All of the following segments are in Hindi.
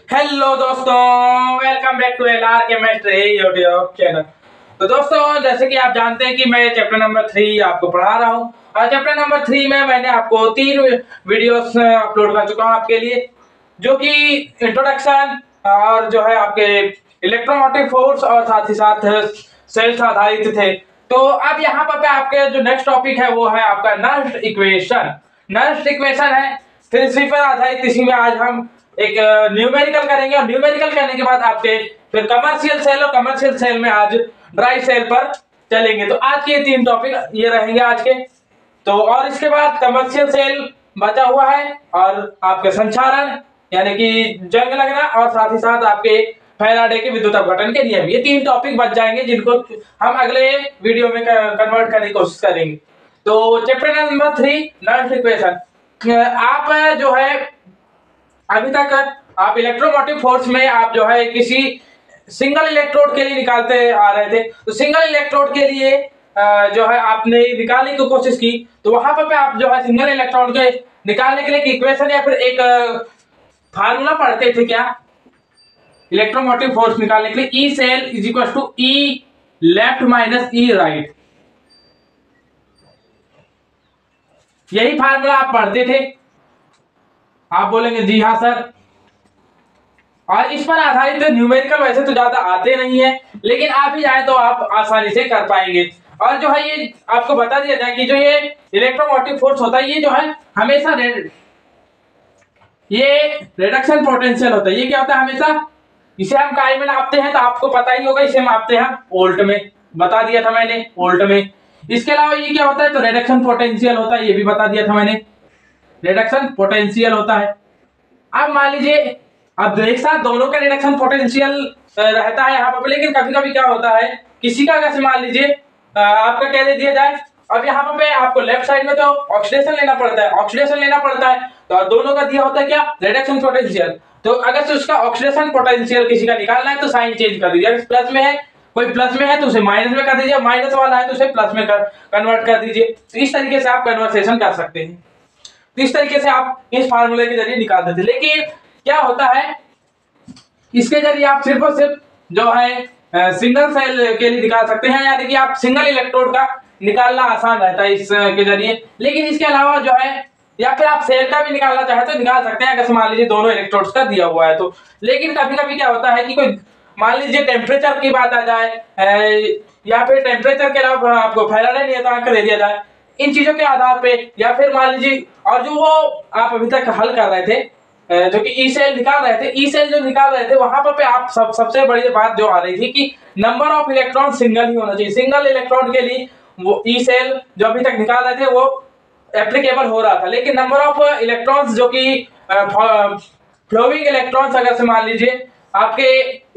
हेलो दोस्तों, welcome back to LR chemistry YouTube channel. तो दोस्तों, जैसे कि आप जानते हैं कि मैं चैप्टर नंबर 3 आपको पढ़ा रहा हूं और चैप्टर नंबर 3 में मैंने आपको 3 वीडियोस अपलोड कर चुका हूं आपके लिए, जो कि इंट्रोडक्शन और जो है आपके इलेक्ट्रोमोटिव फोर्स और साथ ही साथ सेल्स आधारित थे। तो अब यहाँ पर आपके जो नेक्स्ट टॉपिक है वो है आपका नर्स्ट इक्वेशन। नर्स्ट इक्वेशन है, फिर इसी पर आधारित इसी में आज हम एक न्यूमेरिकल करेंगे और न्यूमेरिकल करने के बाद आपके फिर कमर्शियल सेल और कमर्शियल सेल में आज ड्राई सेल पर चलेंगे। तो आज के 3 टॉपिक ये रहेंगे आज के। तो और इसके बाद कमर्शियल सेल बचा हुआ है और आपके संचारण यानी कि जंग लगना और साथ ही साथ आपके फैराडे के विद्युत अपघटन के नियम, ये 3 टॉपिक बच जाएंगे जिनको हम अगले वीडियो में कन्वर्ट करने की कोशिश करेंगे। तो चैप्टर नंबर 3 नर्स्ट इक्वेशन। आप जो है अभी तक आप इलेक्ट्रोमोटिव फोर्स में आप जो है किसी सिंगल इलेक्ट्रोड के लिए निकालते आ रहे थे। तो सिंगल इलेक्ट्रोड के लिए जो है आपने निकालने की कोशिश की, तो वहां पर आप जो है सिंगल इलेक्ट्रोड के निकालने के लिए एक इक्वेशन या फिर एक फार्मूला पढ़ते थे क्या इलेक्ट्रोमोटिव फोर्स निकालने के लिए, E cell is equal to E left minus E right. यही फार्मूला आप पढ़ते थे। आप बोलेंगे जी हाँ सर। और इस पर आधारित न्यूमेरिकल वैसे तो ज्यादा आते नहीं है, लेकिन आप ही जाए तो आप आसानी से कर पाएंगे। और जो है ये आपको बता दिया जाए कि जो ये इलेक्ट्रोमोटिव फोर्स होता है ये जो है हमेशा ये रिडक्शन पोटेंशियल होता है। ये क्या होता है हमेशा, इसे हम काय में नापते हैं तो आपको पता ही होगा, इसे मापते हैं वोल्ट में, बता दिया था मैंने वोल्ट में। इसके अलावा ये क्या होता है तो रिडक्शन पोटेंशियल होता है, ये भी बता दिया था मैंने, रिडक्शन पोटेंशियल होता है। अब मान लीजिए अब एक साथ दोनों का रिडक्शन पोटेंशियल रहता है यहाँ पर, लेकिन कभी कभी क्या होता है किसी का अगर मान लीजिए आपका कह दे दिया जाए, अब यहाँ पे आपको लेफ्ट साइड में तो ऑक्सीडेशन लेना पड़ता है, ऑक्सीडेशन लेना पड़ता है, तो दोनों का दिया होता है क्या रिडक्शन पोटेंशियल। तो अगर से उसका ऑक्सीडेशन पोटेंशियल किसी का निकालना है तो साइन चेंज कर दीजिए, अगर प्लस में है कोई प्लस में है तो उसे माइनस में कर दीजिए, माइनस वाला है तो उसे प्लस में कन्वर्ट कर दीजिए। तो इस तरीके से आप कन्वर्सेशन कर सकते हैं। तो इस तरीके से आप इस फार्मूले के जरिए निकाल देते। लेकिन क्या होता है इसके जरिए आप सिर्फ और सिर्फ जो है सिंगल सेल के लिए निकाल सकते हैं, यानी कि आप सिंगल इलेक्ट्रोड का निकालना आसान रहता है इसके जरिए। लेकिन इसके अलावा जो है या फिर आप सेल का भी निकालना चाहे तो निकाल सकते हैं, अगर मान लीजिए दोनों इलेक्ट्रोड्स का दिया हुआ है तो। लेकिन कभी कभी क्या होता है कि कोई मान लीजिए टेम्परेचर की बात आ जाए या फिर टेम्परेचर के अलावा आपको फैराडे नियतांक दे दिया जाए, इन चीजों के आधार पे, या फिर मान लीजिए और जो वो आप अभी तक हल कर रहे थे जो कि ई सेल निकाल रहे थे, ई सेल जो निकाल रहे थे वहां पर पे आप सबसे बड़ी बात जो आ रही थी कि नंबर ऑफ इलेक्ट्रॉन सिंगल ही होना चाहिए। सिंगल इलेक्ट्रॉन के लिए वो ई सेल जो अभी तक निकाल रहे थे वो एप्लीकेबल हो रहा था, लेकिन नंबर ऑफ इलेक्ट्रॉन्स जो कि फ्लोइंग इलेक्ट्रॉन्स अगर से मान लीजिए आपके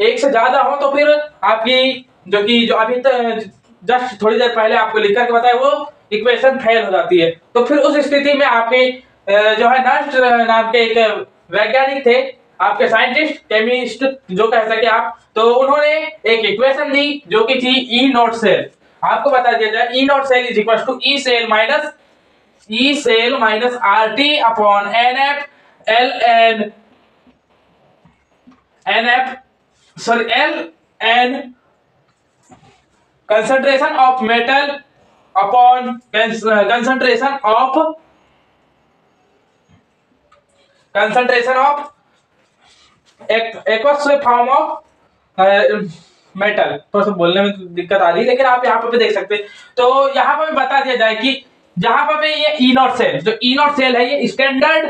एक से ज्यादा हो तो फिर आपकी जो अभी जस्ट थोड़ी देर पहले आपको लिख करके बताया वो इक्वेशन फेल हो जाती है। तो फिर उस स्थिति में आपके जो है नर्स्ट नाम के एक वैज्ञानिक थे, आपके साइंटिस्ट केमिस्ट जो कह सके आप, तो उन्होंने एक इक्वेशन दी जो कि थी ई नॉट सेल। आपको बता दिया जाए E naught cell is equal to E cell minus R T upon N F L N concentration of metal upon concentration of aqueous form of metal. तो सब बोलने में दिक्कत आ रही है, लेकिन आप यहाँ पे देख सकते हैं। तो यहाँ पे बता दिया जाए कि जहां पे ये ई नॉट सेल, जो ई नॉट सेल है ये स्टैंडर्ड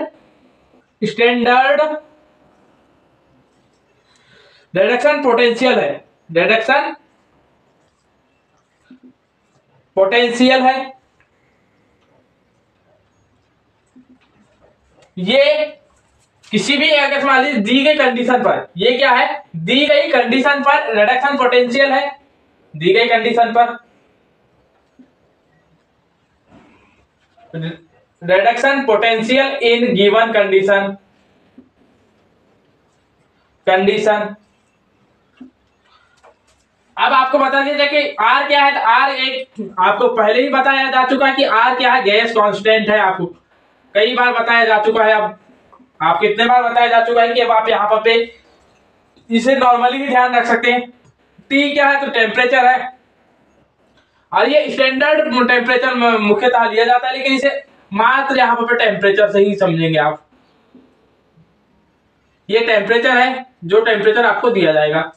रिडक्शन पोटेंशियल है, रिडक्शन पोटेंशियल है। ये किसी भी अगर मान लीजिए दी गई कंडीशन पर, ये क्या है दी गई कंडीशन पर रिडक्शन पोटेंशियल है, दी गई कंडीशन पर reduction potential in given condition. अब आपको बता दिया जाए कि आर क्या है, तो आर एक आपको पहले ही बताया जा चुका है कि आर क्या है, गैस कांस्टेंट है, आपको कई बार बताया जा चुका है। अब आप कितने बार बताया जा चुका है कि अब आप यहाँ पे इसे नॉर्मली भी ध्यान रख सकते हैं। टी क्या है तो टेम्परेचर है, और ये स्टैंडर्ड टेम्परेचर मुख्यतः लिया जाता है, लेकिन इसे मात्र यहाँ पर टेम्परेचर से ही समझेंगे आप। ये टेम्परेचर है जो टेम्परेचर आपको दिया जाएगा।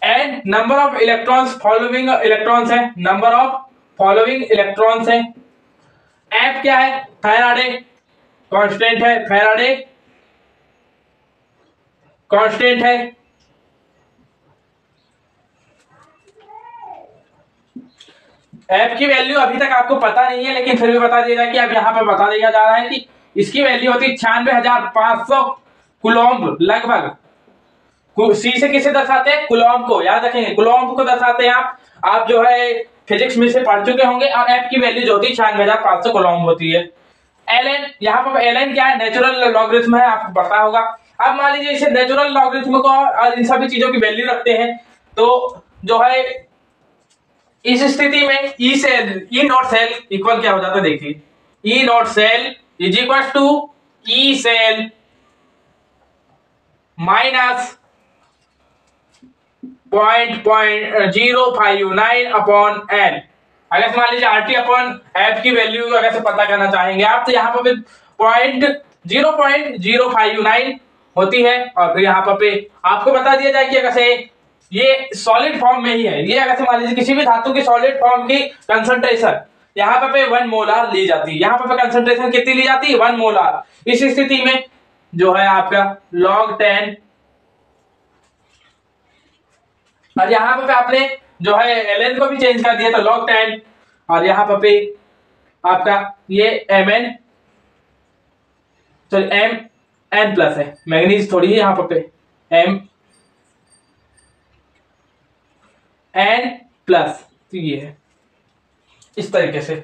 And number of electrons following electrons है, नंबर ऑफ फॉलोइंग इलेक्ट्रॉन्स है। एफ क्या है, फैराडे कांस्टेंट है, फैराडे कांस्टेंट है। एफ की वैल्यू अभी तक आपको पता नहीं है, लेकिन फिर भी बता दिया जाए कि अब यहाँ पे बता दिया जा रहा है कि इसकी वैल्यू होती है 96,500 कूलम्ब लगभग। सी से किसे दर्शाते हैं, कूलम्ब को, याद रखेंगे कूलम्ब को दर्शाते हैं आप जो है फिजिक्स में से पढ़ चुके होंगे। और एफ की वैल्यू जो होती है 96,500 कूलम्ब होती है। एलएन, यहाँ पर एलएन क्या है, नेचुरल लॉगरिथम है, आपको पता होगा। अब मान लीजिए इसे नेचुरल लॉगरिथम को और इन सभी चीजों की वैल्यू रखते हैं, तो जो है इस स्थिति में E cell, E naught cell equal क्या हो जाता है, देखिए E naught cell is equal to E cell minus 0.059 upon N. अगर मान लीजिए आरटी अपॉन एफ की वैल्यू अगर से पता करना चाहेंगे आप, तो यहाँ पर 0.059 होती है। और फिर यहाँ पर आपको बता दिया जाए कि अगर से ये सॉलिड फॉर्म में ही है, ये अगर से मान लीजिए किसी भी धातु की सॉलिड फॉर्म की कंसंट्रेशन यहाँ पे 1 मोलार ली जाती है, यहाँ पे कंसंट्रेशन कितनी ली जाती है, 1 मोलार। इस स्थिति में जो है आपका log 10, और यहाँ पे आपने जो है ln को भी चेंज कर दिया तो log 10, और यहाँ पे आपका ये mn, चलिए mn प्लस है, मैग्नीज थोड़ी है यहाँ पे m n प्लस, तो ये है, इस तरीके से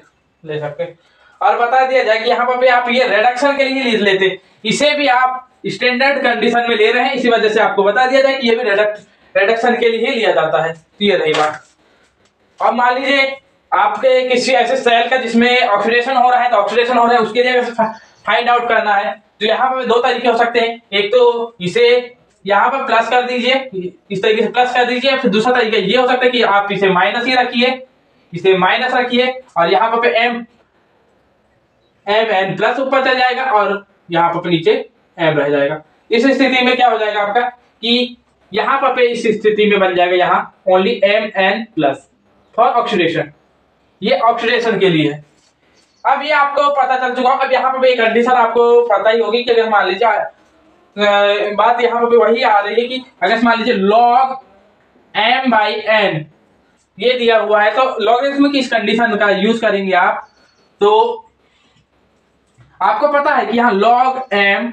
ले सकते हैं। और बता दिया जाए कि यहाँ पे आप ये रिडक्शन के लिए लिख लेते, इसे भी आप स्टैंडर्ड कंडीशन में ले रहे हैं, इसी वजह से आपको बता दिया जाए कि ये भी रिडक्शन के लिए लिया जाता है। तो ये रही बात। अब मान लीजिए आपके किसी ऐसे सेल का जिसमें ऑक्सीडेशन हो रहा है, तो ऑक्सीडेशन हो रहा है उसके लिए फाइंड आउट करना है, तो यहाँ पे 2 तरीके हो सकते हैं। एक तो इसे यहाँ पर प्लस कर दीजिए, इस तरीके से प्लस कर दीजिए, फिर दूसरा तरीका ये हो सकता है कि आप इसे माइनस ही रखिए, इसे माइनस रखिए, और यहाँ पे m n प्लस ऊपर चल जाएगा और यहाँ पे नीचे m रह जाएगा। इस स्थिति में क्या हो जाएगा आपका कि यहाँ पे इस स्थिति में बन जाएगा यहाँ only m n plus for oxidation, ये ऑक्सीडेशन के लिए है। अब ये आपको पता चल चुका। अब यहाँ पे एक कंडीशन आपको पता ही होगी कि अगर मान लीजिए बात यहाँ पे वही आ रही है कि अगर मान लीजिए log m/n ये दिया हुआ है, तो लॉगरिथम की इस कंडीशन का यूज करेंगे आप, तो आपको पता है कि यहाँ log m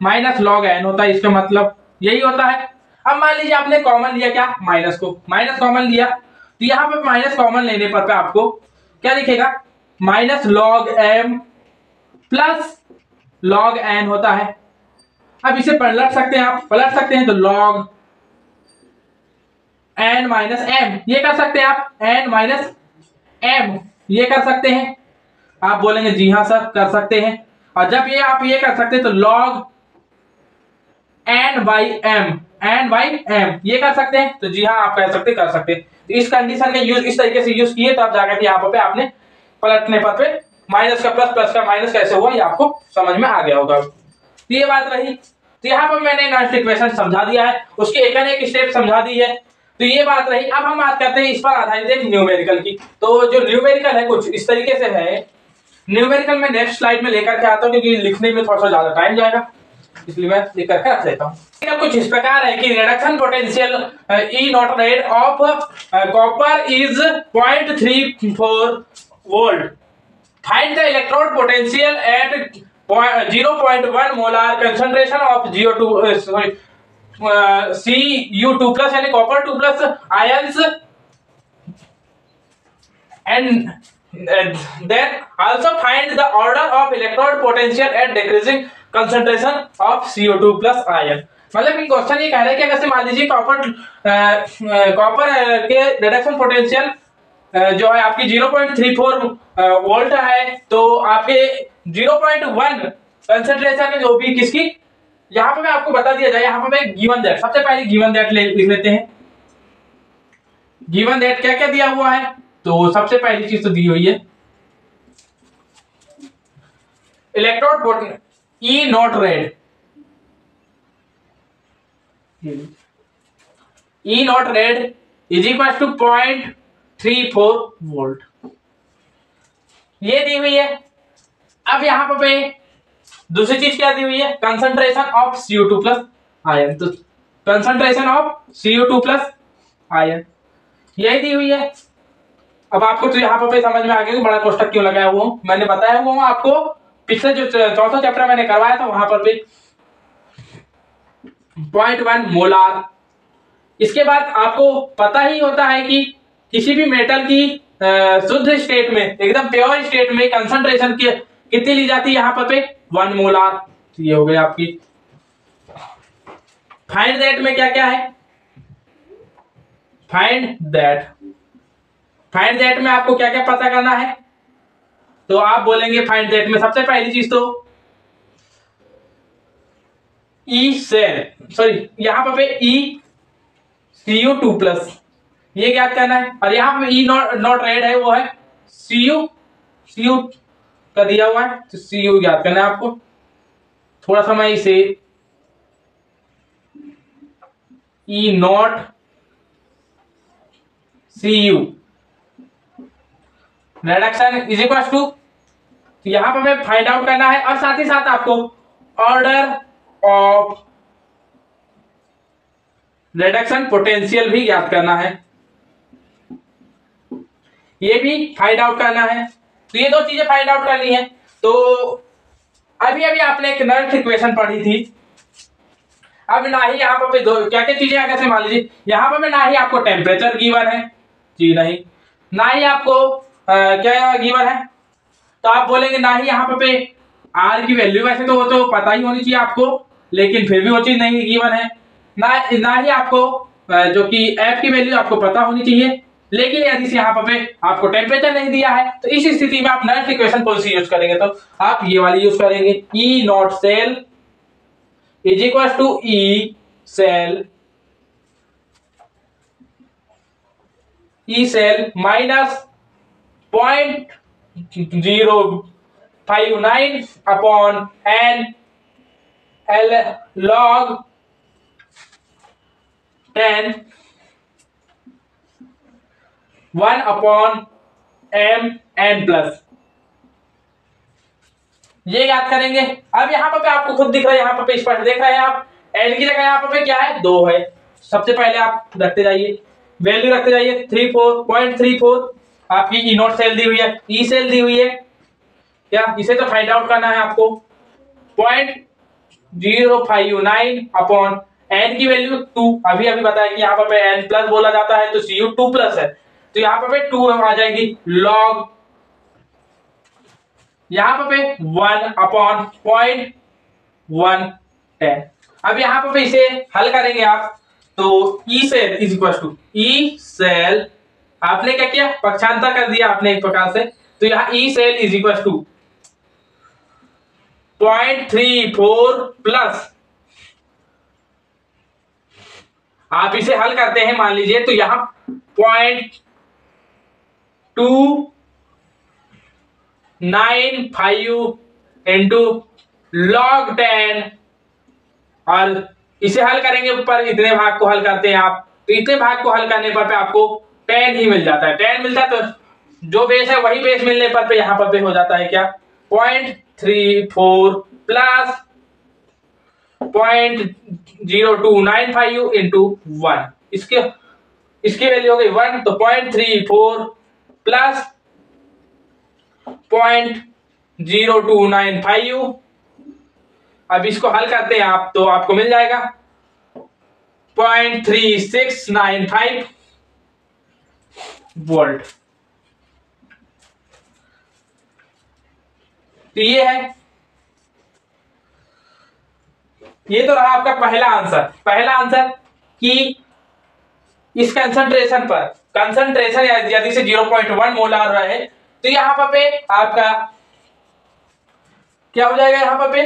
minus log n होता है, इसका मतलब यही होता है। अब मान लीजिए आपने कॉमन लिया, क्या, माइनस को, माइनस कॉमन लिया, तो यहाँ पे माइनस कॉमन लेने पर आपको क्या दिखेगा, minus log m plus log n होता है। अब इसे पलट सकते हैं, आप पलट सकते हैं, तो log n माइनस m ये कर सकते हैं आप, n माइनस m ये कर सकते हैं। आप बोलेंगे जी हाँ सर कर सकते हैं। और जब ये आप ये कर सकते हैं तो log n बाई m ये कर सकते हैं, तो जी हाँ आप कह सकते कर सकते हैं। तो इस कंडीशन का यूज इस तरीके से यूज किए, तो आप जाकर यहाँ पे आपने पलटने पर पे माइनस का प्लस, प्लस का माइनस कैसे हुआ ये आपको समझ में आ गया होगा। तो ये बात रही। तो यहाँ पर मैंने नॉन इक्वेशन समझा दिया है, उसकी एक स्टेप समझा दी है, तो ये बात रही। अब हम बात करते हैं इस पर आधारित एक न्यूमेरिकल की। तो जो न्यूमेरिकल है कुछ इस तरीके से है। न्यूमेरिकल में नेक्स्ट स्लाइड में लेकर के आता हूँ, क्योंकि लिखने में थोड़ा सा ज्यादा टाइम जाएगा, इसलिए मैं लिख करके रख लेता हूँ। कुछ इस प्रकार है कि reduction potential E naught red of copper is 0.34 volt. Find the electrode potential at 0.1 molar concentration of Cu2 plus यानी copper 2 plus ions, and then also find the order of electrode potential at decreasing concentration of CO2 plus ion। मतलब कि क्वेश्चन ये कह रहा है कि अगर से मान लीजिए कॉपर के रिडक्शन पोटेंशियल जो है आपकी 0.34 वोल्ट है, तो आपके 0.1 कंसंट्रेशन जो भी किसकी यहाँ पे आपको बता दिया जाए, यहाँ पे गिवन दैट, सबसे पहले गिवन दैट लिख लेते हैं। गिवन दैट क्या क्या दिया हुआ है, तो सबसे पहली चीज तो दी हुई है electrode E naught red, E naught red is equal to 0.34 volt, ये दी हुई है। अब यहां पे दूसरी चीज क्या दी हुई है, concentration of CO2 plus ion, तो concentration of CO2 plus ion यही दी हुई है। अब आपको तो यहाँ पे समझ में आ गया बड़ा कोष्टक क्यों लगाया हुआ हूं, मैंने बताया हुआ हूं आपको पिछले जो चौथा चैप्टर मैंने करवाया था वहां पर भी 0.1 मोलार। इसके बाद आपको पता ही होता है कि किसी भी मेटल की शुद्ध स्टेट में, एकदम प्योर स्टेट में कंसंट्रेशन की कितनी ली जाती है, यहाँ पर 1 मोलार। ये हो गई आपकी। फाइंड दैट में क्या क्या है, फाइंड दैट में आपको क्या क्या पता करना है, तो आप बोलेंगे फाइंड दैट में सबसे पहली चीज तो ई सेल, सॉरी यहां पे ई CO2 प्लस ये ज्ञात करना है, और यहां पे ई नॉट रेड है वो है CU का दिया हुआ है, तो CU ज्ञात करना है आपको। थोड़ा सा मैं इसे E naught CU reduction is equal to, यहां पर हमें फाइंड आउट करना है, और साथ ही साथ आपको ऑर्डर ऑफ रिडक्शन पोटेंशियल भी ज्ञात करना है, ये भी फाइंड आउट करना है। तो ये दो चीजें फाइंड आउट करनी है। तो अभी अभी आपने एक नर्थ इक्वेशन पढ़ी थी, अब ना ही यहाँ पर दो क्या क्या चीजें कैसे मान लीजिए, यहाँ पर ना ही आपको टेम्परेचर गिवन है, जी नहीं, ना ही आपको क्या गिवन है, तो आप बोलेंगे ना ही यहाँ पे आर की वैल्यू, वैसे तो वो तो पता ही होनी चाहिए आपको, लेकिन फिर भी वो चीज नहीं गिवन है। ना ही आपको जो कि एफ की वैल्यू आपको पता होनी चाहिए, लेकिन यदि से यहाँ पे आपको टेम्परेचर नहीं दिया है, तो इस स्थिति में आप नर्थ इक्वेशन कौन सी यूज करेंगे, तो आप ये वाली यूज करेंगे, E naught cell is equal to E cell minus 0.059 upon n L log 10 1 upon m n plus, ये याद करेंगे। अब यहाँ पर आपको खुद दिख रहा है, यहाँ पर स्पष्ट देख रहे हैं आप, n की जगह यहाँ पर क्या है 2 है। सबसे पहले आप रखते जाइए, वैल्यू रखते जाइए 0.34 आपकी ई नॉट सेल दी हुई है, ई सेल दी हुई है, क्या इसे तो फाइंड आउट करना है आपको। 0.059 अपॉन n की वैल्यू 2, अभी बताया कि यहाँ पर n प्लस बोला जाता है, तो CU2 प्लस है, तो यहाँ पर 2 आ जाएगी लॉग, यहाँ पे 1 अपॉन 0.110। अब यहाँ पे इसे हल करेंगे आप, तो E cell is equal to E cell, आपने क्या किया पक्षांतर कर दिया आपने एक प्रकार से, तो यहाँ E cell is equal to 0.34 plus, आप इसे हल करते हैं मान लीजिए, तो यहां 0.295 इंटू log 10, और इसे हल करेंगे ऊपर इतने भाग को हल करते हैं आप, तो इतने भाग को हल करने पर आपको 10 ही मिल जाता है। 10 मिलता है तो जो बेस है वही बेस मिलने पर यहाँ पर हो जाता है क्या 0.34 प्लस 0.0295 इंटू 1, इसकी वैल्यू हो गई 1, तो 0.34 प्लस 0.0295, अब इसको हल करते हैं आप, तो आपको मिल जाएगा 0.3695 वोल्ट। तो ये है, ये तो रहा आपका पहला आंसर कि इस कंसंट्रेशन पर, कंसंट्रेशन यदि से 0.1 मोलार रहे, तो यहां पे आपका क्या हो जाएगा, यहां पे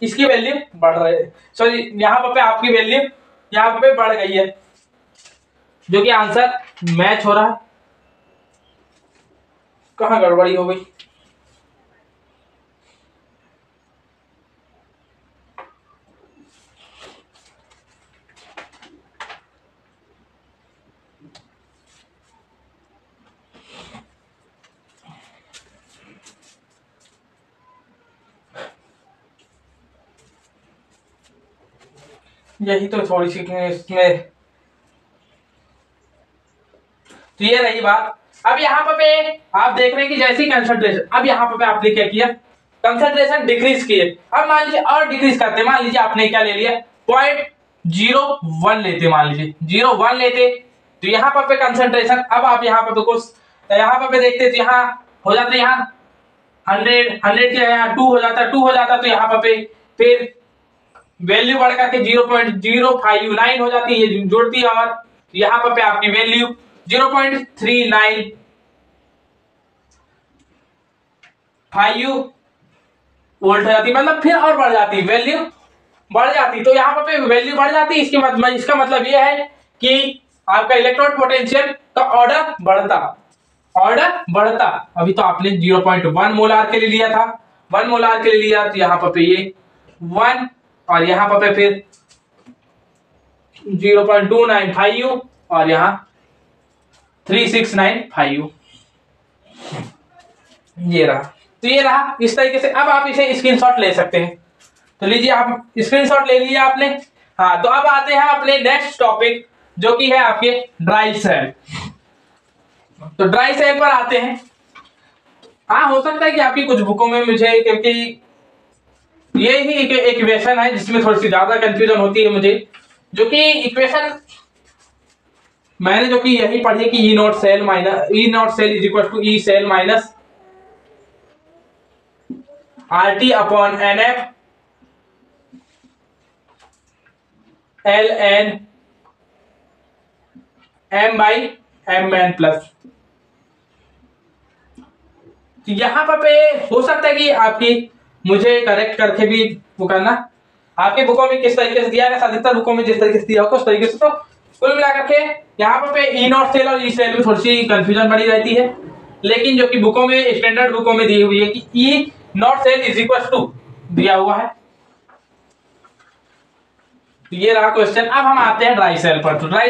इसकी वैल्यू बढ़ रही है, सॉरी यहाँ पे आपकी वैल्यू यहाँ पे बढ़ गई है, जो कि आंसर मैच हो रहा है। कहाँ गड़बड़ी हो गई? यही तो थोड़ी सी इसमें, तो ये रही बात। अब यहाँ पे आप देख रहे हैं कि जैसी कंसंट्रेशन, अब यहाँ पे आपने क्या किया, कंसंट्रेशन डिक्रीज किए। अब मान लीजिए और डिक्रीज करते, मान लीजिए आपने क्या ले लिया, 0.01 लेते, मान लीजिए 0.1 लेते, तो यहाँ पे कंसंट्रेशन, अब आप यहाँ पे कुछ यहाँ पे देखते तो यहाँ हो जाता है, यहाँ 100 के यहाँ 2 हो जाता, 2 हो जाता, तो यहाँ पे फिर वैल्यू बढ़ करके 0.059 हो जाती है, ये जुड़ती है, और यहाँ पे आपकी वैल्यू 0.395 वोल्ट हो जाती, मतलब फिर और बढ़ जाती, वैल्यू बढ़ जाती। तो यहाँ पे वैल्यू बढ़ जाती, इसकी मतलब, इसका मतलब यह है कि आपका इलेक्ट्रोड पोटेंशियल का ऑर्डर बढ़ता। अभी तो आपने 0.1 मोलार के लिए लिया था, 1 मोलार के लिए लिया, तो यहाँ पे ये 1 और यहाँ पे फिर 0.295 और यहाँ 3695, ये रहा। तो ये रहा इस तरीके से। अब आप इसे स्क्रीनशॉट ले सकते हैं, तो लीजिए आप स्क्रीनशॉट ले लिया आपने। हाँ, तो अब आते हैं अपने नेक्स्ट टॉपिक, जो कि है आपके ड्राई सेल। तो ड्राई सेल पर आते हैं। हाँ, हो सकता है कि आपकी कुछ बुकों में मुझे, क्योंकि ये ही एक इक्वेशन है जिसमें थोड़ी सी ज्यादा कंफ्यूजन होती है मुझे, जो कि इक्वेशन मैंने जो कि यही पढ़ी है कि E naught cell is equal to E cell minus RT upon NF ln m by mn plus. तो यहां पे हो सकता है कि आपकी, मुझे करेक्ट करके भी वो करना, आपके बुकों में किस तरीके से दिया है, अधिकतर बुकों में जिस तरीके से दिया होगा उस तरीके से। तो कुल मिलाकर के यहाँ पे ई नॉट सेल और ई सेल में थोड़ी सी कंफ्यूजन बनी रहती है, लेकिन जो कि बुकों में, स्टैंडर्ड बुकों में दी हुई है कि E naught cell is equal to दिया हुआ है। तो ये रहा क्वेश्चन। अब हम आते हैं ड्राई सेल पर। तो ड्राई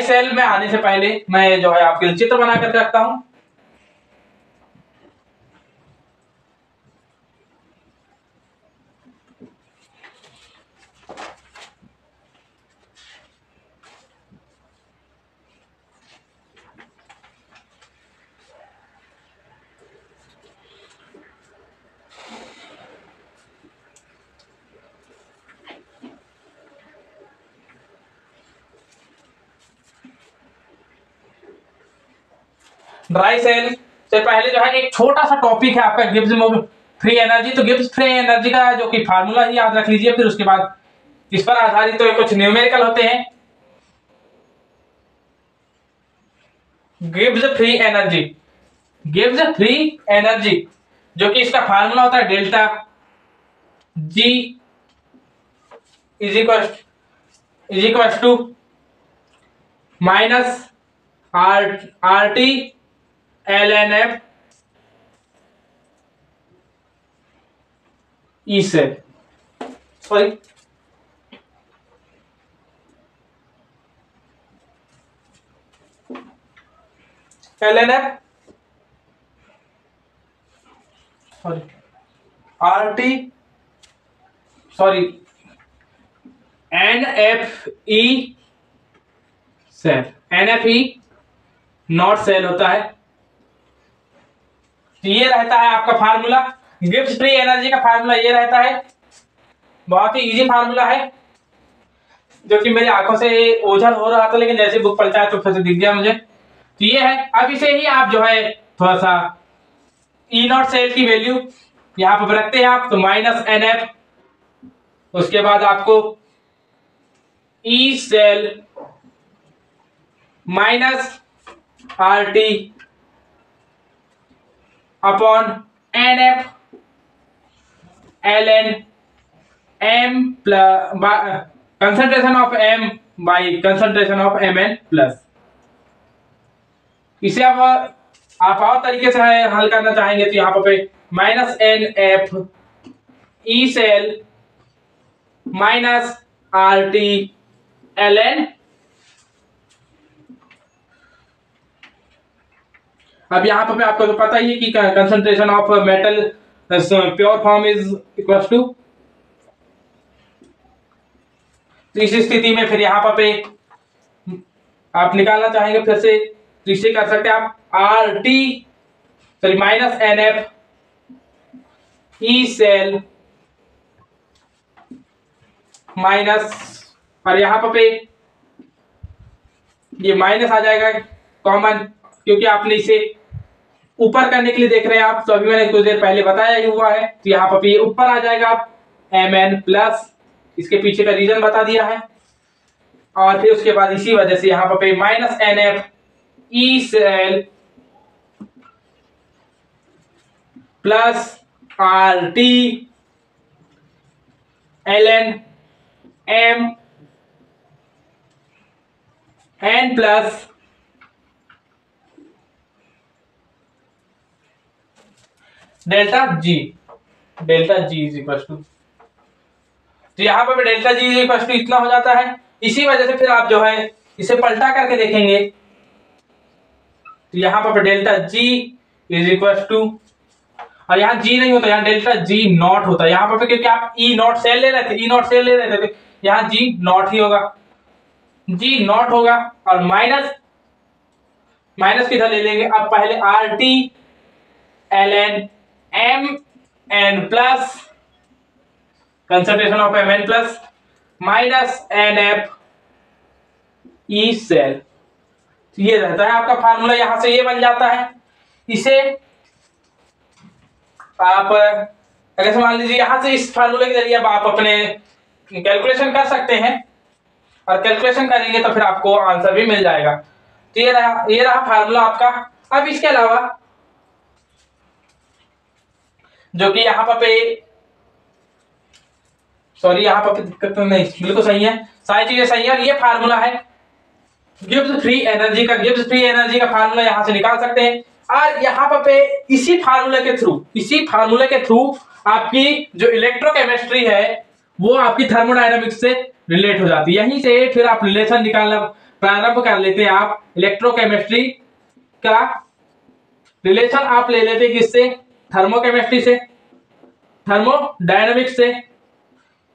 सेल में आने से पहले मैं जो है आपके लिए चित्र बना करके रखता हूं। ड्राई सेल से पहले जो है एक छोटा सा टॉपिक है आपका गिब्स फ्री एनर्जी। तो गिब्स फ्री एनर्जी का जो कि फार्मूला ही याद रख लीजिए, फिर उसके बाद इस पर आधारित तो कुछ न्यूमेरिकल होते हैं। गिब्स फ्री एनर्जी जो कि इसका फार्मूला होता है delta G is equal to minus RT ln f E cell, sorry ln f, sorry RT, sorry NFE cell, NFE naught cell होता है। तो ये रहता है आपका फार्मूला। गिब्स फ्री एनर्जी का फार्मूला ये रहता है, बहुत ही इजी फार्मूला है, जो कि मेरी आंखों से ओझल हो रहा था, लेकिन जैसे बुक पलटा है तो फिर से दिख गया मुझे। तो ये है। अब इसे ही आप जो है थोड़ा सा ई नॉट सेल की वैल्यू यहां पर रखते हैं आप, तो माइनस NF, उसके बाद आपको E cell minus RT upon NF ln m plus concentration of m by concentration of Mn plus. इसे आप और तरीके से हल करना चाहेंगे तो यहाँ पे minus NF E cell minus RT ln। अब यहाँ पे आपको तो पता ही है कि concentration of metal pure form is equal to, तो इस स्थिति में फिर यहाँ पे आप निकालना चाहेंगे फिर से तो इसे कर सकते हैं आप RT sorry minus NF E cell minus, और यहाँ पे ये माइनस आ जाएगा कॉमन क्योंकि आपने इसे ऊपर करने के लिए देख रहे हैं आप, तो अभी मैंने कुछ देर पहले बताया ही हुआ है, तो यहाँ पे ये ऊपर आ जाएगा आप Mn प्लस, इसके पीछे का रीजन बता दिया है। और फिर उसके बाद इसी वजह से यहाँ पे minus NF E cell plus RT ln M n plus delta G is equal to, तो यहाँ पे delta G is equal to इतना हो जाता है। इसी वजह से फिर आप जो है इसे पलटा करके देखेंगे तो यहाँ पर delta G is equal to, और यहाँ जी नहीं होता, यहाँ डेल्टा जी नॉट होता है यहाँ पर, क्योंकि आप ई नॉट सेल ले रहे थे, तो यहाँ जी नॉट ही होगा, जी नॉट होगा। और माइनस किधर ले लेंगे, अब पहले RT ln M n plus concentration of Mn plus minus NF E cell, ये रहता है आपका फार्मूला, यहां से ये बन जाता है। इसे आप अगर मान लीजिए यहां से इस फार्मूले के जरिए अब आप अपने कैलकुलेशन कर सकते हैं, और कैलकुलेशन करेंगे तो फिर आपको आंसर भी मिल जाएगा। तो ये रहा फार्मूला आपका। अब इसके अलावा जो कि यहाँ पे सॉरी यहाँ पर दिक्कत तो नहीं, बिल्कुल सही है, सारी चीजें सही है। ये फार्मूला है गिब्स फ्री एनर्जी का फार्मूला यहाँ से निकाल सकते हैं। और यहाँ पे इसी फार्मूले के थ्रू आपकी जो इलेक्ट्रोकेमिस्ट्री है वो आपकी थर्मोडायनामिक्स से रिलेट हो जाती है। यहीं से फिर आप रिलेशन निकालना प्रारंभ कर लेते हैं। आप इलेक्ट्रोकेमिस्ट्री का रिलेशन आप ले लेते हैं किससे, थर्मोकेमिस्ट्री से, थर्मोडायनामिक्स से,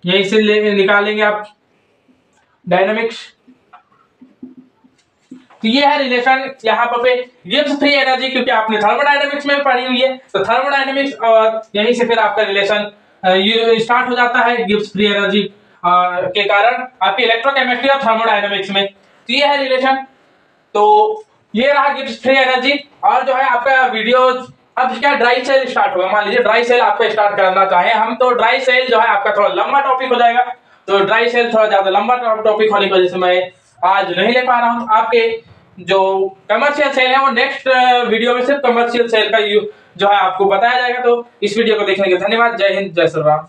यहीं से निकालेंगे आप डायनामिक्स। तो ये है रिलेशन यहाँ पे गिब्स फ्री एनर्जी, क्योंकि आपने थर्मोडायनामिक्स में पढ़ी हुई है, तो थर्मोडायनामिक्स और यहीं से फिर आपका रिलेशन स्टार्ट हो जाता है गिब्स फ्री एनर्जी के कारण आपकी इलेक्ट्रोकेमिस्ट्री और थर्मोडायनामिक्स में। तो ये है रिलेशन। तो ये रहा गिब्स फ्री एनर्जी। और जो है आपका वीडियो अब क्या ड्राई सेल स्टार्ट होगा, मान लीजिए ड्राई सेल आपको स्टार्ट करना चाहे हम, तो ड्राई सेल जो है आपका थोड़ा लंबा टॉपिक हो जाएगा, तो ड्राई सेल थोड़ा ज्यादा लंबा टॉपिक होने की वजह से मैं आज नहीं ले पा रहा हूं। आपके जो कमर्शियल सेल है वो नेक्स्ट वीडियो में सिर्फ कमर्शियल सेल का जो है आपको बताया जाएगा। तो इस वीडियो को देखने के लिए धन्यवाद। जय हिंद, जय श्री राम।